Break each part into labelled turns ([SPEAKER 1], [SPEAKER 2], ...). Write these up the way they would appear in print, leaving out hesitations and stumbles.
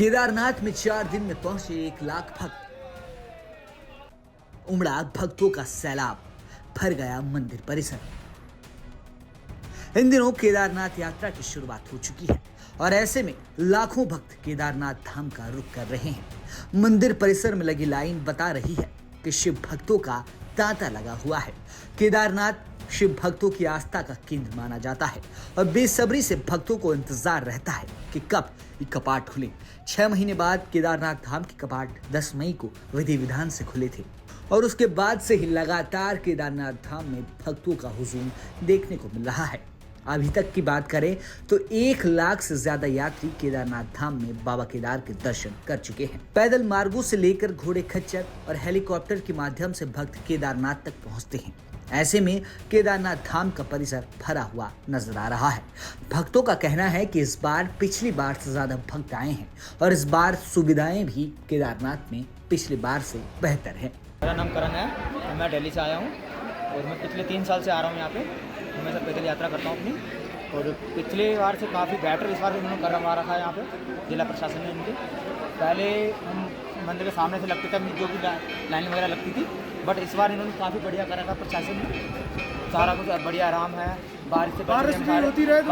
[SPEAKER 1] केदारनाथ में 4 दिन में पहुंचे 1 लाख भक्त। उमड़ा भक्तों का सैलाब, भर गया मंदिर परिसर। इन दिनों केदारनाथ यात्रा की शुरुआत हो चुकी है और ऐसे में लाखों भक्त केदारनाथ धाम का रुख कर रहे हैं। मंदिर परिसर में लगी लाइन बता रही है कि शिव भक्तों का तांता लगा हुआ है। केदारनाथ शिव भक्तों की आस्था का केंद्र माना जाता है और बेसब्री से भक्तों को इंतजार रहता है कि कब ये कपाट खुले। 6 महीने बाद केदारनाथ धाम के कपाट 10 मई को विधि विधान से खुले थे और उसके बाद से ही लगातार केदारनाथ धाम में भक्तों का हुजूम देखने को मिल रहा है। अभी तक की बात करें तो 1 लाख से ज्यादा यात्री केदारनाथ धाम में बाबा केदार के दर्शन कर चुके हैं। पैदल मार्गों से लेकर घोड़े खच्चर और हेलीकॉप्टर के माध्यम से भक्त केदारनाथ तक पहुंचते हैं। ऐसे में केदारनाथ धाम का परिसर भरा हुआ नजर आ रहा है। भक्तों का कहना है कि इस बार पिछली बार से ज्यादा भक्त आए हैं और इस बार सुविधाएं भी केदारनाथ में पिछली बार से बेहतर है।
[SPEAKER 2] मेरा नाम करण है और मैं दिल्ली से आया हूँ और मैं पिछले 3 साल से आ रहा हूँ यहाँ पे। मैं सब पैदल यात्रा करता हूँ अपनी और पिछले बार से काफ़ी बेटर इस बार भी उन्होंने करवा रखा है यहाँ पे जिला प्रशासन ने इनके। पहले हम मंदिर के सामने से लगते थे जो भी लाइन वगैरह लगती थी, बट इस बार इन्होंने काफ़ी बढ़िया करा था प्रशासन ने। सारा कुछ बढ़िया आराम है, बारिश से होती रहे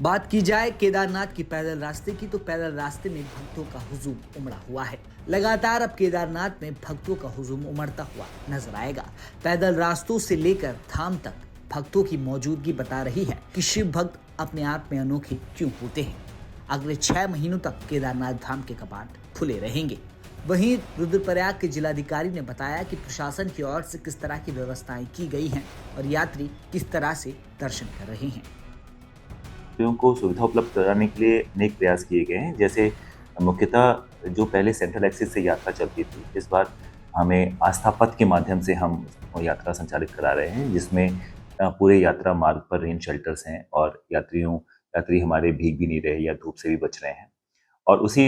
[SPEAKER 1] बात की जाए केदारनाथ की पैदल रास्ते की तो पैदल रास्ते में भक्तों का हुजूम उमड़ा हुआ है। लगातार अब केदारनाथ में भक्तों का हुजूम उमड़ता हुआ नजर आएगा। पैदल रास्तों से लेकर धाम तक भक्तों की मौजूदगी बता रही है कि शिव भक्त अपने आप में अनोखे क्यों होते हैं। अगले 6 महीनों तक केदारनाथ धाम के कपाट खुले रहेंगे। वहीं रुद्रप्रयाग के जिलाधिकारी ने बताया कि प्रशासन की ओर से किस तरह की व्यवस्थाएं की गई हैं और यात्री किस तरह से दर्शन कर रहे हैं।
[SPEAKER 3] यात्रियों को सुविधा उपलब्ध कराने के लिए अनेक प्रयास किए गए हैं। जैसे मुख्यतः जो पहले सेंट्रल एक्सिस से यात्रा चलती थी, इस बार हमें आस्था पथ के माध्यम से हम यात्रा संचालित करा रहे हैं, जिसमें पूरे यात्रा मार्ग पर रेन शेल्टर्स हैं और यात्री हमारे भीग भी नहीं रहे या धूप से भी बच रहे हैं। और उसी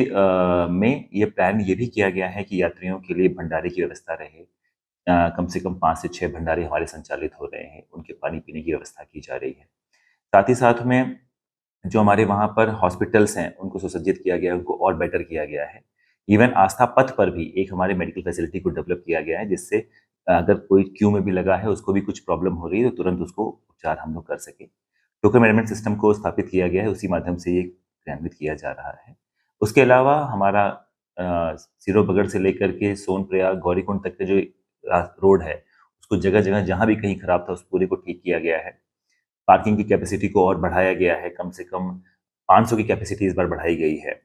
[SPEAKER 3] में ये प्लान ये भी किया गया है कि यात्रियों के लिए भंडारे की व्यवस्था रहे। कम से कम 5 से 6 भंडारे हमारे संचालित हो रहे हैं, उनके पानी पीने की व्यवस्था की जा रही है। साथ ही साथ में जो हमारे वहाँ पर हॉस्पिटल्स हैं उनको सुसज्जित किया गया है, उनको और बेटर किया गया है। इवन आस्था पथ पर भी एक हमारे मेडिकल फैसिलिटी को डेवलप किया गया है, जिससे अगर कोई क्यू में भी लगा है, उसको भी कुछ प्रॉब्लम हो रही है तो तुरंत उसको उपचार हम लोग कर सके। टोकन मैनेजमेंट सिस्टम को स्थापित किया गया है, उसी माध्यम से ये क्रियान्वित किया जा रहा है। उसके अलावा हमारा सिरोबगढ़ से लेकर के सोनप्रयाग गौरीकुंड तक का जो रोड है, उसको जगह जगह जहाँ भी कहीं खराब था उस पूरे को ठीक किया गया है। पार्किंग की कैपेसिटी को और बढ़ाया गया है, कम से कम 500 की कैपेसिटी इस बार बढ़ाई गई है।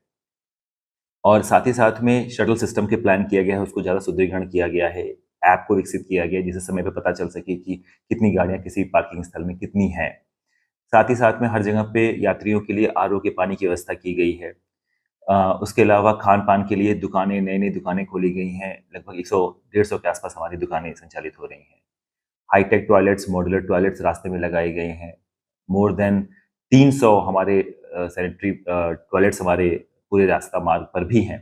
[SPEAKER 3] और साथ ही साथ में शटल सिस्टम के प्लान किया गया है, उसको ज़्यादा सुदृढ़ीकरण किया गया है। ऐप को विकसित किया गया है जिससे समय पे पता चल सके कि कितनी गाड़ियाँ किसी पार्किंग स्थल में कितनी हैं। साथ ही साथ में हर जगह पे यात्रियों के लिए आरओ के पानी की व्यवस्था की गई है। उसके अलावा खान पान के लिए दुकानें, नई दुकानें खोली गई हैं। लगभग 100-150 के आसपास हमारी दुकानें संचालित हो रही हैं। हाईटेक टॉयलेट्स, मॉड्यूलर टॉयलेट्स रास्ते में लगाए गए हैं। मोर देन 300 हमारे सैनिटरी टॉयलेट्स हमारे पूरे रास्ता मार्ग पर भी हैं।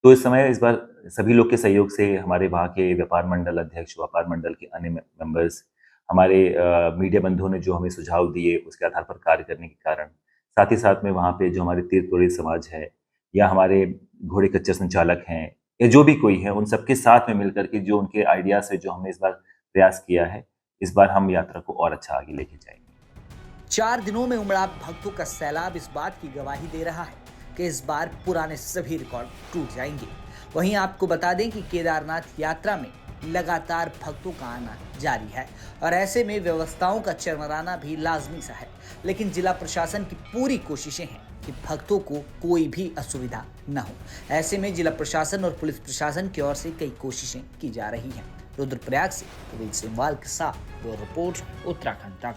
[SPEAKER 3] तो इस बार सभी लोग के सहयोग से हमारे वहाँ के व्यापार मंडल अध्यक्ष, व्यापार मंडल के अन्य मेंबर्स, हमारे मीडिया बंधुओं ने जो हमें सुझाव दिए, उसके आधार पर कार्य करने के कारण, साथ ही साथ में वहाँ पे जो हमारे तीर्थ पुरोहित समाज है या हमारे घोड़े खच्चर संचालक हैं या जो भी कोई है, उन सबके साथ में मिलकर के जो उनके आइडिया से जो हमने इस बार प्रयास किया है, इस बार हम यात्रा को और अच्छा आगे लेके जाएंगे।
[SPEAKER 1] 4 दिनों में उमड़ा भक्तों का सैलाब इस बात की गवाही दे रहा है कि इस बार पुराने सभी रिकॉर्ड टूट जाएंगे। वहीं आपको बता दें कि केदारनाथ यात्रा में लगातार भक्तों का आना जारी है और ऐसे में व्यवस्थाओं का चरमराना भी लाजमी सा है। लेकिन जिला प्रशासन की पूरी कोशिशें हैं कि भक्तों को कोई भी असुविधा न हो। ऐसे में जिला प्रशासन और पुलिस प्रशासन की ओर से कई कोशिशें की जा रही हैं। रुद्रप्रयाग से प्रवीण सेमवाल के साथ रिपोर्ट उत्तराखंड तक।